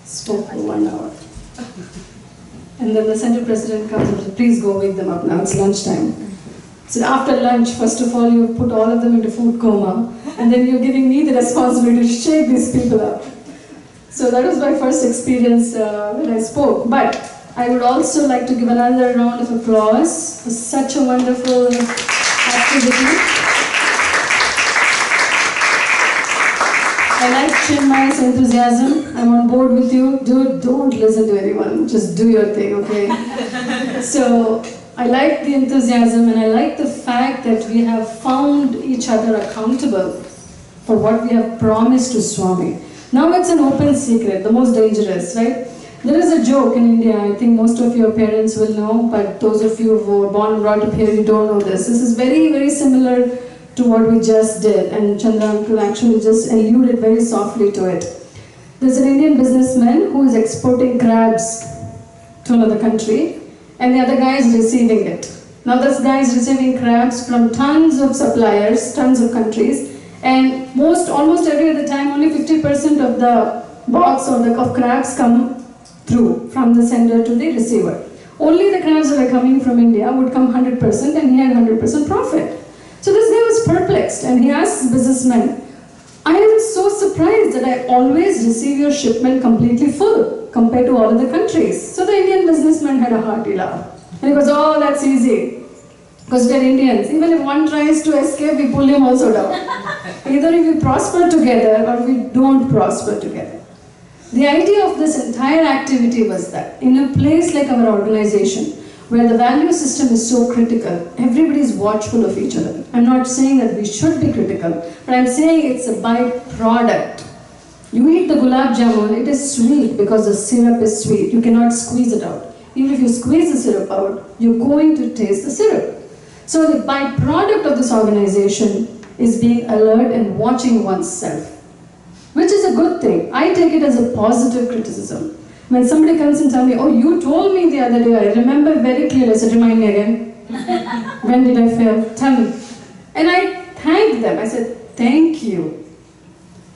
spoke for 1 hour. And then the Central President comes and says, please go wake them up now, it's lunchtime. So after lunch, first of all, you put all of them into food coma, and then you're giving me the responsibility to shake these people up. So that was my first experience when I spoke. But I would also like to give another round of applause for such a wonderful activity. I like Chinmay's enthusiasm. I'm on board with you. Dude, don't listen to anyone. Just do your thing, okay? So I like the enthusiasm, and I like the fact that we have found each other accountable for what we have promised to Swami. Now it's an open secret, the most dangerous, right? There is a joke in India, I think most of your parents will know, but those of you who were born and brought up here, you don't know this. This is very, very similar to what we just did, and Chandra Uncle actually just alluded very softly to it. There's an Indian businessman who is exporting crabs to another country, and the other guy is receiving it. Now this guy is receiving crabs from tons of suppliers, tons of countries, and almost every other time only 50% of the box or the of crabs come through from the sender to the receiver. Only the crabs that are coming from India would come 100%, and he had 100% profit. So this guy was perplexed, and he asked the businessman, I am so surprised that I always receive your shipment completely full compared to all other countries. So the Indian businessman had a hearty laugh. And he goes, oh, that's easy. Because we are Indians. Even if one tries to escape, we pull him also down. Either if we prosper together or we don't prosper together. The idea of this entire activity was that in a place like our organization, where the value system is so critical, everybody is watchful of each other. I'm not saying that we should be critical, but I'm saying it's a byproduct. You eat the gulab jamun, it is sweet because the syrup is sweet. You cannot squeeze it out. Even if you squeeze the syrup out, you're going to taste the syrup. So the byproduct of this organization is being alert and watching oneself, which is a good thing. I take it as a positive criticism. When somebody comes and tells me, oh, you told me the other day, I remember very clearly, I said, remind me again. When did I fail? Tell me. And I thanked them. I said, thank you.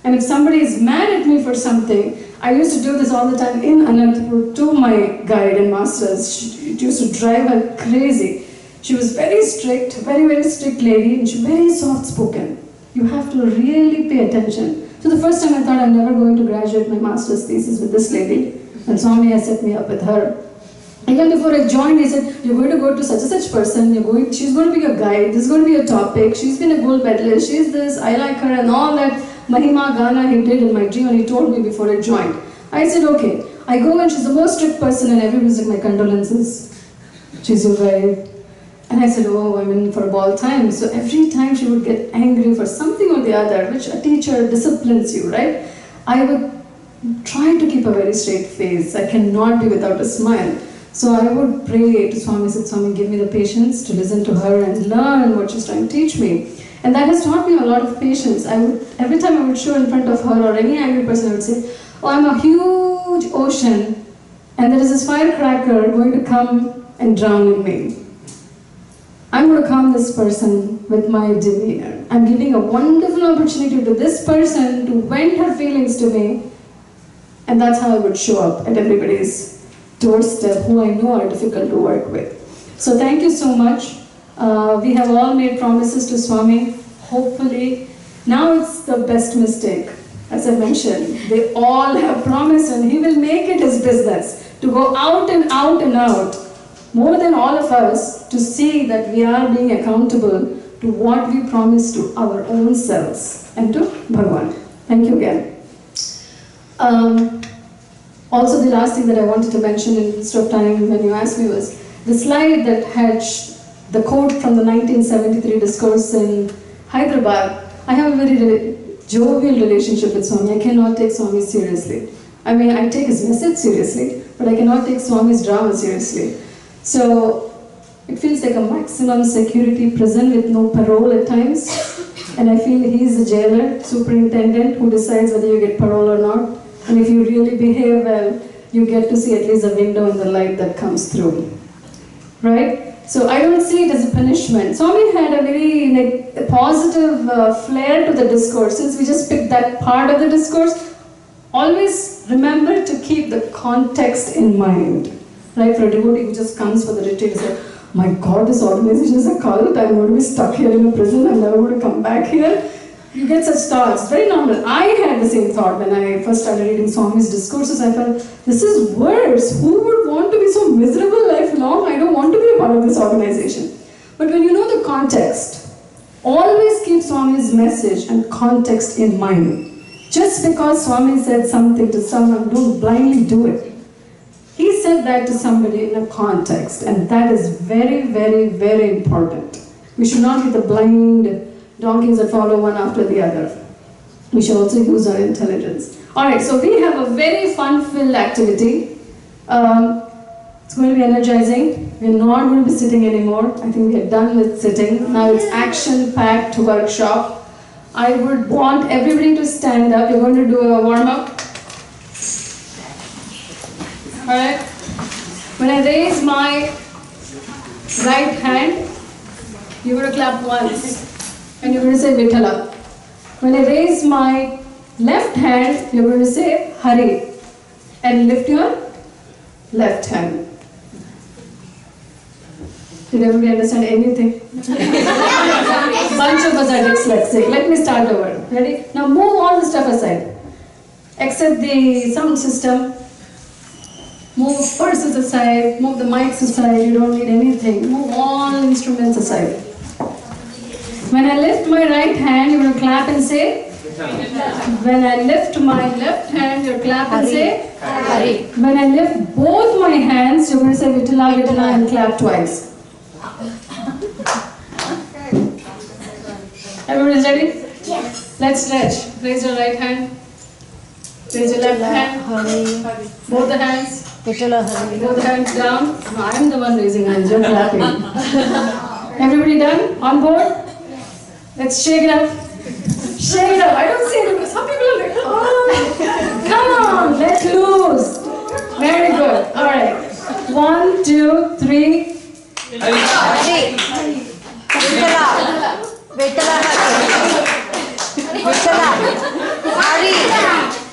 And if somebody is mad at me for something, I used to do this all the time in Anantapur to my guide and masters. It used to drive her crazy. She was very strict, very strict lady, and she was very soft-spoken. You have to really pay attention. So the first time I thought I'm never going to graduate my master's thesis with this lady. And Swami has set me up with her. Even before I joined, he said, you're going to go to such and such person, she's going to be your guide, this is going to be a topic, she's been a gold medalist, she's this, I like her, and all that Mahima Gana he did in my dream, and he told me before I joined. I said, okay. I go and she's the most strict person, and everybody's like, my condolences. She's your guide. And I said, oh, I'm in for a ball time. So every time she would get angry for something or the other, which a teacher disciplines you, right? I would try to keep a very straight face. I cannot be without a smile. So I would pray to Swami, said, Swami, give me the patience to listen to her and learn what she's trying to teach me. And that has taught me a lot of patience. Every time I would show in front of her or any angry person, I would say, oh, I'm a huge ocean, and there is this firecracker going to come and drown in me. I'm going to calm this person with my demeanor. I'm giving a wonderful opportunity to this person to vent her feelings to me. And that's how I would show up at everybody's doorstep who I know are difficult to work with. So thank you so much. We have all made promises to Swami. Hopefully, now it's the best mistake. As I mentioned, they all have promised, and he will make it his business to go out and out and out, more than all of us, to see that we are being accountable to what we promise to our own selves and to Bhagavan. Thank you again. Also, the last thing that I wanted to mention in the interest of time when you asked me was the slide that had the quote from the 1973 discourse in Hyderabad. I have a very jovial relationship with Swami. I cannot take Swami seriously. I mean, I take his message seriously, but I cannot take Swami's drama seriously. So it feels like a maximum security prison with no parole at times. And I feel he's the jailer, superintendent, who decides whether you get parole or not. And if you really behave well, you get to see at least a window in the light that comes through. Right? So I don't see it as a punishment. Swami had a very positive flair to the discourse. Since we just picked that part of the discourse, always remember to keep the context in mind. Right? For a devotee who just comes for the retreat and says, my God, this organization is a cult, I'm going to be stuck here in a prison, I'm never going to come back here. You get such thoughts. It's very normal. I had the same thought when I first started reading Swami's discourses. I felt, this is worse. Who would want to be so miserable lifelong? I don't want to be a part of this organization. But when you know the context, always keep Swami's message and context in mind. Just because Swami said something to someone, don't blindly do it. He said that to somebody in a context, and that is very, very, very important. We should not be the blind donkeys that follow one after the other. We should also use our intelligence. Alright, so we have a very fun-filled activity. It's going to be energizing. We're not going to be sitting anymore. I think we are done with sitting. Now it's action-packed workshop. I would want everybody to stand up. We're going to do a warm-up. Alright? When I raise my right hand, you're going to clap once. And you're going to say Vitala. When I raise my left hand, you're going to say Hari. And lift your left hand. Did everybody understand anything? Bunch of us are dyslexic. Let me start over. Ready? Now move all the stuff aside. Except the sound system. Move purses aside. Move the mics aside. You don't need anything. Move all instruments aside. When I lift my right hand, you will clap and say When I lift my left hand, you clap and say Hari. When I lift both my hands, you're going to say Vitala, Vitala and clap twice. Everybody's ready? Yes. Let's stretch. Raise your right hand. Raise your left hand. Both the hands. Both the hands down. No, I'm the one raising hands. You're clapping. Everybody done? On board? Let's shake it up. Shake it up. I don't see it. Some people are like, oh, come on, let loose. Very good. All right. 1, 2, 3. Hari. Vitala. Vitala. Vitala. Hari.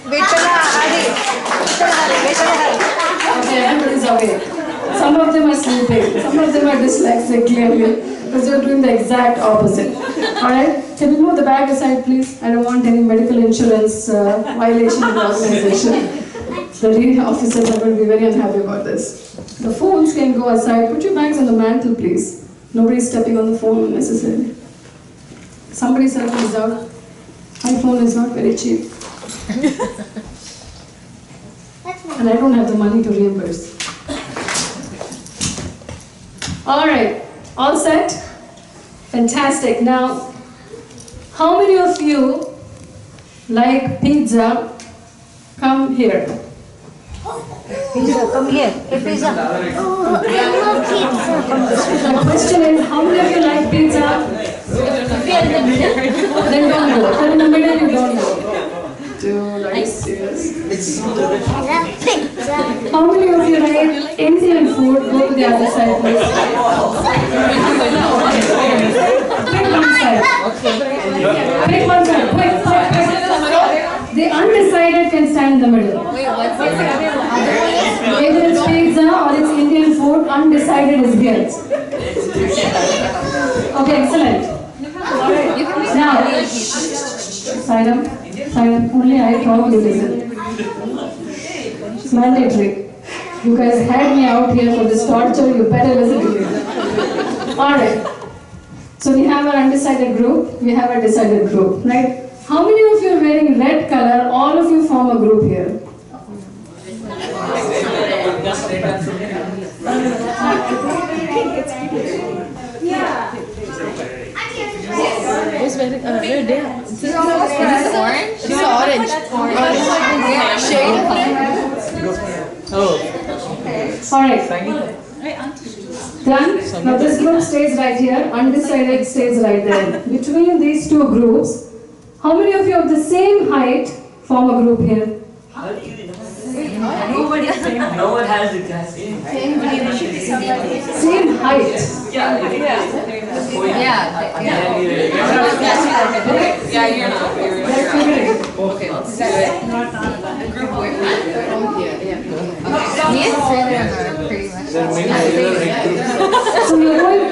Vitala. Hari. Vitala. Hari. Okay, everybody's awake. Some of them are sleeping. Some of them are dyslexic, clearly, because they're doing the exact opposite. Alright? Can you move the bag aside, please? I don't want any medical insurance violation in the organization. The lead officers are going to be very unhappy about this. The phones can go aside. Put your bags on the mantle, please. Nobody's stepping on the phone unnecessarily. Somebody's cell phone is out. My phone is not very cheap. And I don't have the money to reimburse. Alright, all set? Fantastic. Now, how many of you like pizza? Come here. Pizza, come here. Hey, pizza. Oh, I love pizza. Come this way. The question is, how many of you like pizza? Then don't go. If you're in the middle, you don't go. Dude, are you serious? I love pizza. How many of you like Indian food? Go to the other side, please. Pick one side. Pick one side. Quick, quick, quick. The undecided can stand in the middle. Either it's pizza or it's Indian food, undecided is here. Okay, excellent. Now, side up. Only I probably listen. It's mandatory. You guys had me out here for this torture, you better listen to me. Alright. So we have our undecided group, we have our decided group, right? How many of you are wearing red color? All of you form a group here. Who's wearing red? Is this orange? This is orange. Orange. Shade. Oh. Alright. Done? Now this group stays right here, undecided stays right there. Between these two groups, how many of you of the same height form a group here? How do you know? Nobody's saying. No one has the exact same height. Same height. Yeah. Yeah, you're not. They're figuring. Okay, let's do it. The group where yeah. Me and Sarah are pretty much. So you're going.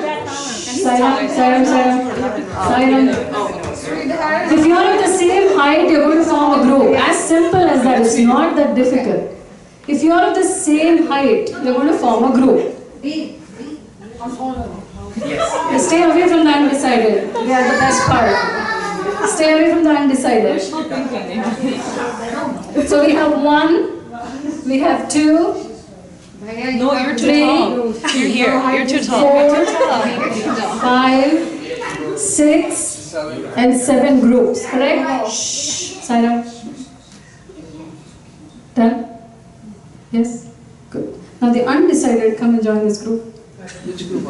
Siren. If you are of the same height, you're going to form a group. As simple as that. It's not that difficult. If you are of the same height, you're going to form a group. Stay away from the undecided. They are the best part. Stay away from the undecided. So we have 1, we have 2. No, you're too 3, tall. You're here. You're too tall. 4, 5, 6, and 7 groups. Correct? Shh. Sign up. Done? Yes? Good. Now the undecided, come and join this group. Which group?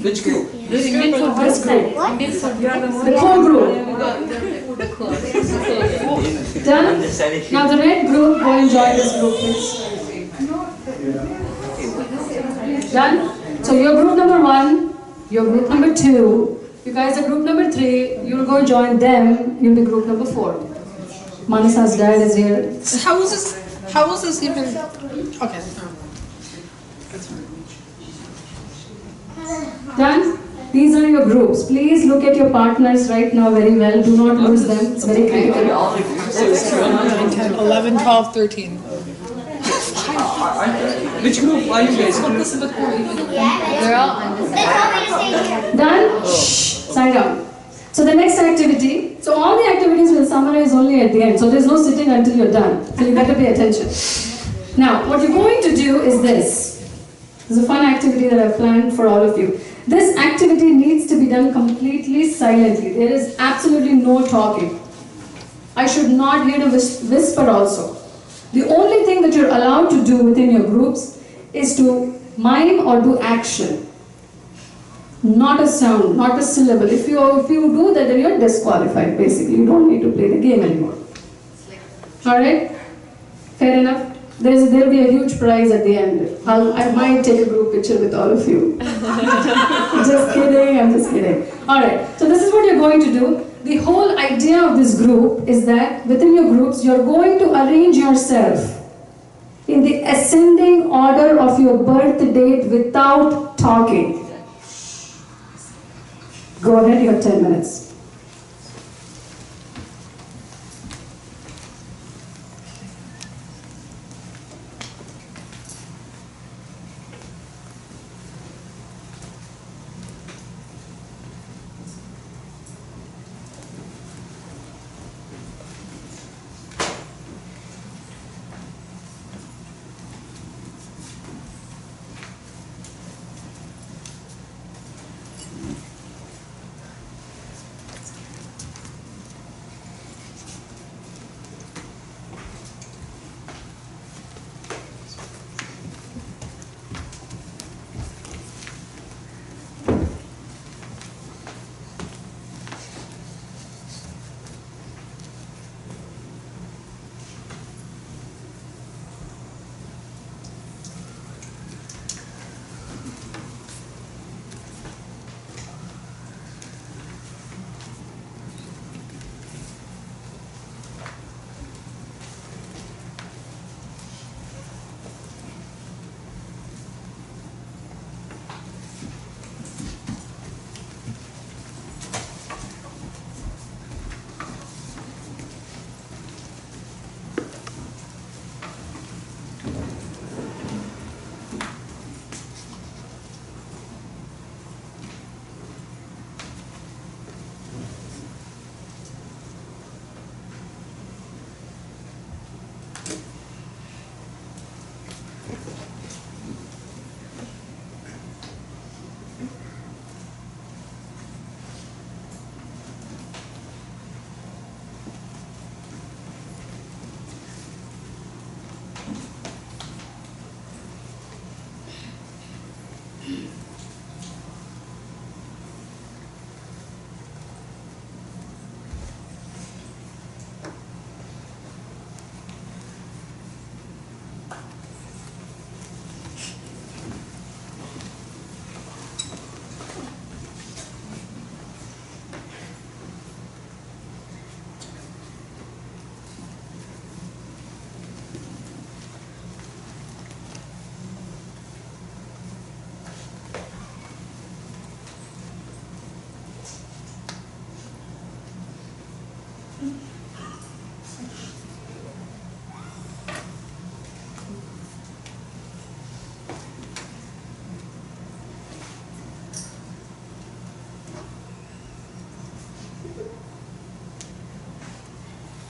Which group? This group. The core group. Done? Now the red group, go and join this group, please. Done? So you're group number 1, you're group number 2, you guys are group number 3, you'll go and join them, you'll be group number 4. Manasa's dad is here. How is this even? Okay. Done? These are your groups. Please look at your partners right now very well. Do not lose them. It's very critical. 9, 10, 11, 12, 13. Which group are you guys? They're all undecided. Done? Shh. Sign down. So the next activity, so all the activities will summarize only at the end. So there's no sitting until you're done. So you better pay attention. Now, what you're going to do is this. This is a fun activity that I've planned for all of you. This activity needs to be done completely silently. There is absolutely no talking. I should not hear the whisper also. The only thing that you're allowed to do within your groups is to mime or do action. Not a sound, not a syllable. If you do that, then you're disqualified basically. You don't need to play the game anymore. Alright? Fair enough? There will be a huge prize at the end. I might take a group picture with all of you. Just kidding, I'm just kidding. Alright, so this is what you're going to do. The whole idea of this group is that within your groups, you're going to arrange yourself in the ascending order of your birth date without talking. Go ahead, you have 10 minutes.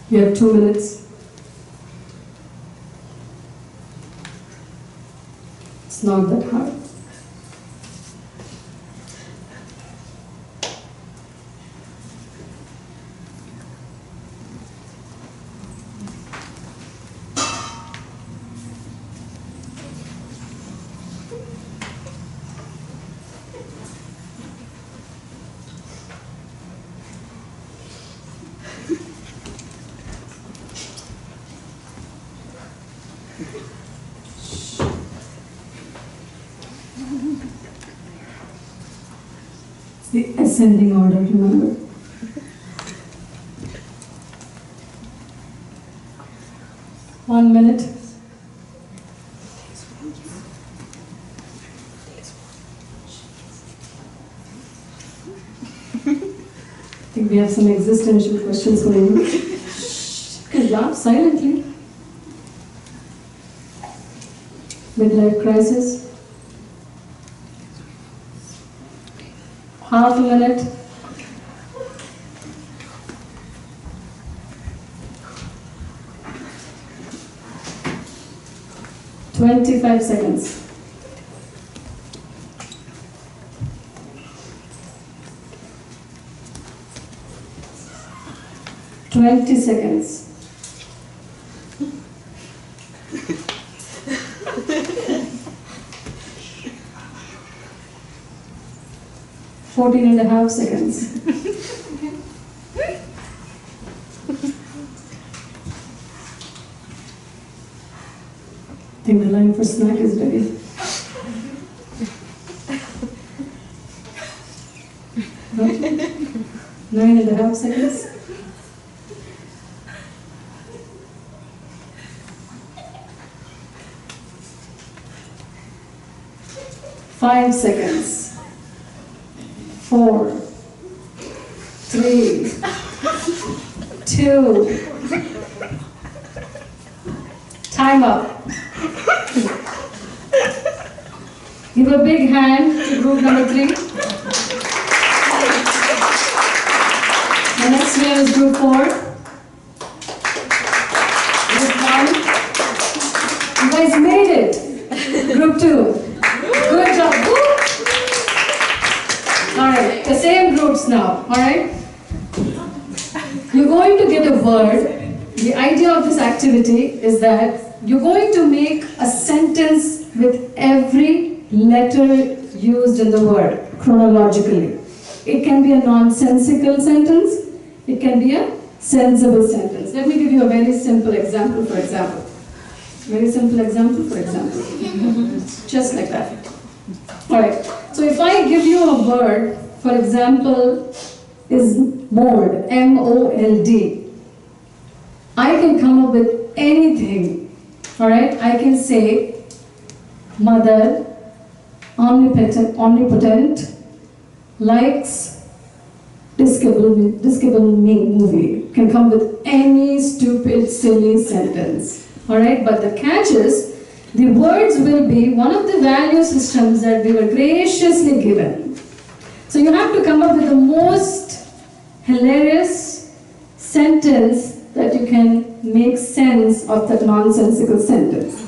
You have 2 minutes. It's not that hard. It's the ascending order, remember? One minute. I think we have some existential questions going on. You can laugh silently. Midlife crisis. Half a minute. "25 seconds. "20 seconds. "14.5 seconds. I think the line for snack is ready. Right? 9.5 seconds. "5 seconds. 4, 3, 2, time up. Give a big hand to group number 3. The next one is group 4. Group 1. You guys made it. Group 2. Good job. Woo! Alright, the same groups now, alright? You're going to get a word. The idea of this activity is that you're going to make a sentence with every letter used in the word, chronologically. It can be a nonsensical sentence, it can be a sensible sentence. Let me give you a very simple example, for example. Very simple example, for example. Just like that. Alright, so if I give you a word, for example, is mold, M-O-L-D. I can come up with anything, alright? I can say mother, omnipotent, likes Despicable Me movie. Can come with any stupid, silly sentence, alright? But the catch is, the words will be one of the value systems that we were graciously given. So you have to come up with the most hilarious sentence that you can make sense of that nonsensical sentence.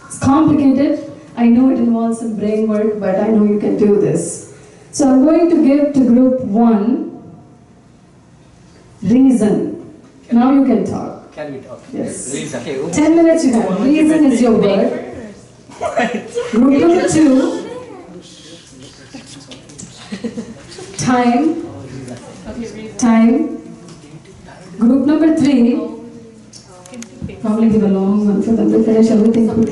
It's complicated. I know it involves some brain work, but I know you can do this. So I'm going to give to group 1 reason. Now you can talk. Can we talk? Yes. Reason. 10 minutes you have. Reason is your word. Group number 2. Time. Time. Group number 3. Probably give a long one for them to finish everything quickly.